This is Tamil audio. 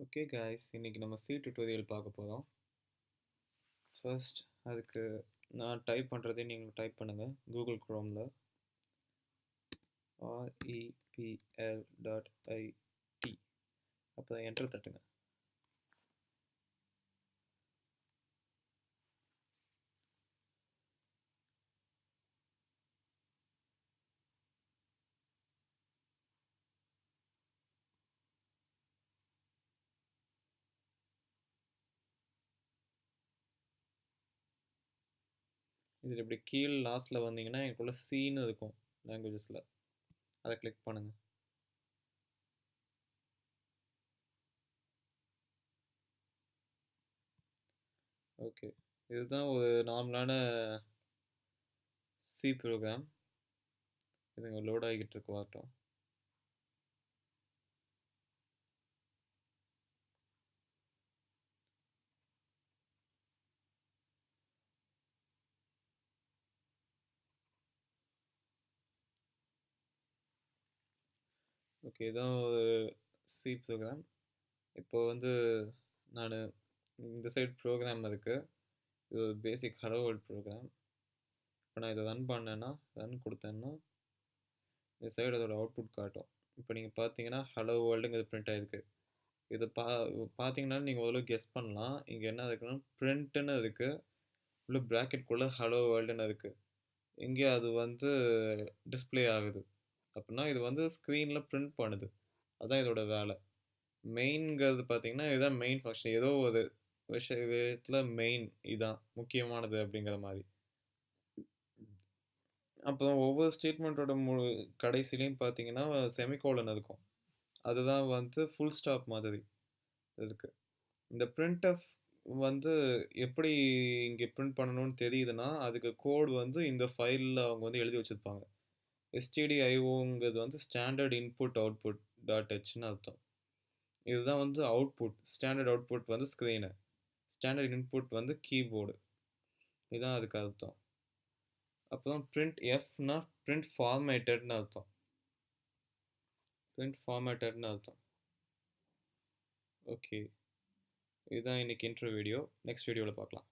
ஓகே காய்ஸ், இன்னைக்கு நம்ம சி டியூட்டோரியல் பார்க்க போகிறோம். ஃபர்ஸ்ட் அதுக்கு நான் டைப் பண்ணுறதே நீங்கள் டைப் பண்ணுங்கள் கூகுள் குரோமில் repl.it. அப்போ என்டர் தட்டுங்க. இதில் இப்படி கீழ் லாஸ்ட்டில் வந்தீங்கன்னா எனக்குள்ள சீன்னு இருக்கும் லாங்குவேஜஸில், அதை கிளிக் பண்ணுங்கள். ஓகே, இதுதான் ஒரு நார்மலான சி ப்ரோக்ராம். இதுங்க லோட் ஆகிக்கிட்டு இருக்கு, வரட்டும். ஓகே, இதான் ஒரு சி ப்ரோக்ராம். இப்போ நான் இந்த சைட் ப்ரோக்ராம் இருக்குது. இது ஒரு பேசிக் ஹலோ வேர்ல்ட் ப்ரோக்ராம். இப்போ நான் இதை ரன் பண்ணேன்னா, ரன் கொடுத்தேன்னா இந்த சைடு அதோட அவுட்புட் காட்டும். இப்போ நீங்கள் பார்த்தீங்கன்னா ஹலோ வேர்ல்டுங்கிறது பிரிண்ட் ஆகிருக்கு. இதை பார்த்தீங்கன்னா நீங்கள் ஓரளவு கெஸ் பண்ணலாம். இங்கே என்ன இருக்குன்னா பிரிண்ட்டுன்னு இருக்குது, உள்ள ப்ராக்கெட்குள்ளே ஹலோ வேர்ல்டுன்னு இருக்குது. இங்கே அது டிஸ்பிளே ஆகுது. அப்படின்னா இது ஸ்க்ரீனில் பிரிண்ட் பண்ணுது. அதுதான் இதோட வேலை. மெயின்ங்கிறது பார்த்தீங்கன்னா இதுதான் மெயின் ஃபங்க்ஷன். ஏதோ ஒரு விஷயத்தில் மெயின் இதுதான் முக்கியமானது அப்படிங்கிற மாதிரி. அப்புறம் ஒவ்வொரு ஸ்டேட்மெண்ட்டோட கடைசிலையும் பார்த்தீங்கன்னா செமிகோலன் இருக்கும். அதுதான் ஃபுல் ஸ்டாப் மாதிரி இருக்கு. இந்த பிரிண்ட்எஃப் எப்படி இங்கே பிரிண்ட் பண்ணணும்னு தெரியுதுன்னா அதுக்கு கோட் இந்த ஃபைலில் அவங்க எழுதி வச்சுருப்பாங்க. stdioங்கிறது ஸ்டாண்டர்ட் இன்புட் அவுட்புட் டாட் ஹெச்னு அர்த்தம். இதுதான் output. Standard output screen, standard input keyboard. இதுதான் அதுக்கு அர்த்தம். அப்புறம் பிரிண்ட் எஃப்னா பிரிண்ட் ஃபார்மேட்டட்னு அர்த்தம். பிரிண்ட் ஃபார்மேட்டட்னு அர்த்தம். ஓகே, இதுதான் இன்னைக்கு இன்ட்ரோ வீடியோ. நெக்ஸ்ட் வீடியோவில் பார்க்கலாம்.